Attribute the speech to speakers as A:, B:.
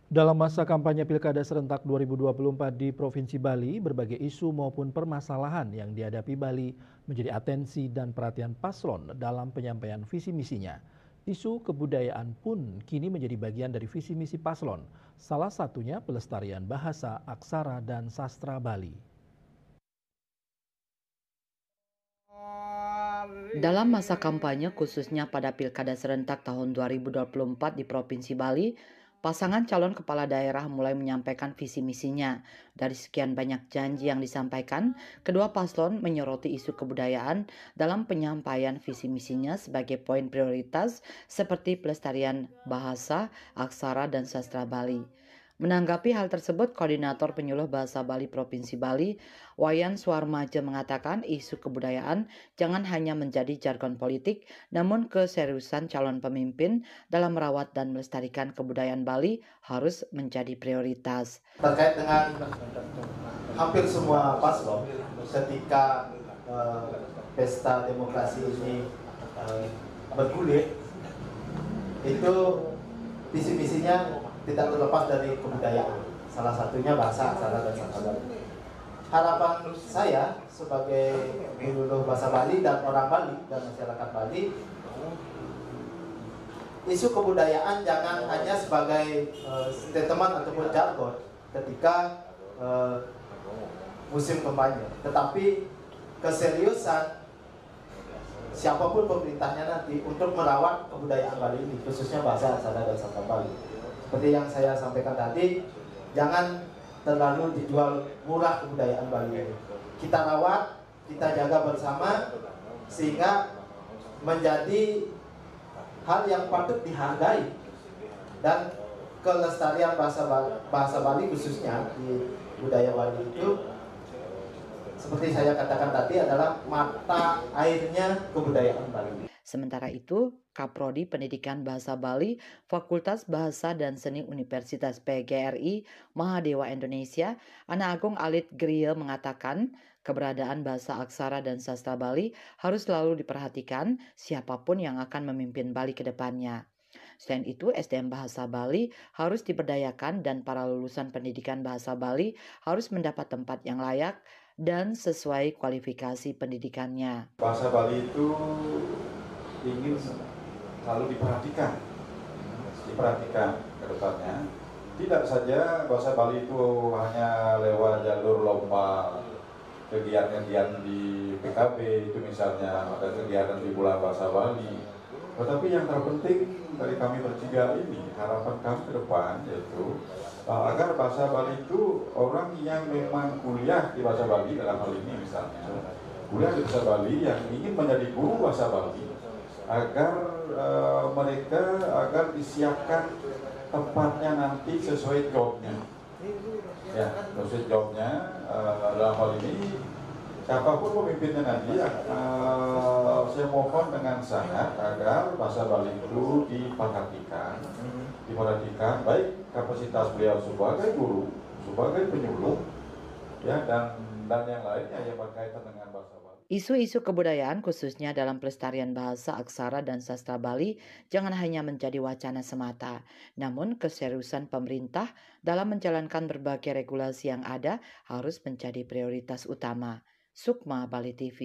A: Dalam masa kampanye Pilkada serentak 2024 di Provinsi Bali, berbagai isu maupun permasalahan yang dihadapi Bali menjadi atensi dan perhatian paslon dalam penyampaian visi misinya. Isu kebudayaan pun kini menjadi bagian dari visi misi paslon, salah satunya pelestarian bahasa, aksara, dan sastra Bali.
B: Dalam masa kampanye khususnya pada Pilkada serentak tahun 2024 di Provinsi Bali, pasangan calon kepala daerah mulai menyampaikan visi misinya. Dari sekian banyak janji yang disampaikan, kedua paslon menyoroti isu kebudayaan dalam penyampaian visi misinya sebagai poin prioritas seperti pelestarian bahasa, aksara, dan sastra Bali. Menanggapi hal tersebut, Koordinator Penyuluh Bahasa Bali Provinsi Bali, Wayan Suarmaja mengatakan isu kebudayaan jangan hanya menjadi jargon politik, namun keseriusan calon pemimpin dalam merawat dan melestarikan kebudayaan Bali harus menjadi prioritas.
C: Terkait dengan hampir semua paslon ketika pesta demokrasi ini bergulir, itu visi misinya tidak terlepas dari kebudayaan, salah satunya bahasa, aksara, dan sastra Bali. Harapan saya sebagai penyuluh bahasa Bali dan orang Bali dan masyarakat Bali, isu kebudayaan jangan hanya sebagai statement ataupun jargon ketika musim kampanye, tetapi keseriusan siapapun pemerintahnya nanti untuk merawat kebudayaan Bali ini, khususnya bahasa, aksara, dan sastra Bali. Seperti yang saya sampaikan tadi, jangan terlalu dijual murah kebudayaan Bali ini. Kita rawat, kita jaga bersama, sehingga menjadi hal yang patut dihargai. Dan kelestarian bahasa Bali khususnya di budaya Bali itu, seperti saya katakan tadi, adalah mata airnya kebudayaan Bali.
B: Sementara itu, Kaprodi Pendidikan Bahasa Bali, Fakultas Bahasa dan Seni Universitas PGRI Mahadewa Indonesia, Ana Agung Alit Griel mengatakan, keberadaan bahasa aksara dan sastra Bali harus selalu diperhatikan siapapun yang akan memimpin Bali ke depannya. Selain itu, SDM Bahasa Bali harus diberdayakan dan para lulusan pendidikan Bahasa Bali harus mendapat tempat yang layak dan sesuai kualifikasi pendidikannya.
D: Bahasa Bali itu ingin selalu diperhatikan ke depannya. Tidak saja bahasa Bali itu hanya lewat jalur lomba kegiatan di PKB itu misalnya, ada kegiatan di bulan bahasa Bali. Tetapi yang terpenting dari kami bertiga ini, harapan kami ke depan yaitu agar bahasa Bali itu orang yang memang kuliah di bahasa Bali, dalam hal ini misalnya kuliah di bahasa Bali yang ingin menjadi guru bahasa Bali, agar mereka disiapkan tempatnya nanti sesuai jobnya, ya sesuai jobnya. Dalam hal ini siapapun pemimpinnya nanti, saya mohon dengan sangat agar bahasa Bali itu diperhatikan baik kapasitas beliau sebagai guru, sebagai penyuluh, ya dan yang lainnya yang berkaitan dengan bahasa Bali.
B: Isu-isu kebudayaan khususnya dalam pelestarian bahasa, aksara, dan sastra Bali jangan hanya menjadi wacana semata, namun keseriusan pemerintah dalam menjalankan berbagai regulasi yang ada harus menjadi prioritas utama. Sukma Bali TV.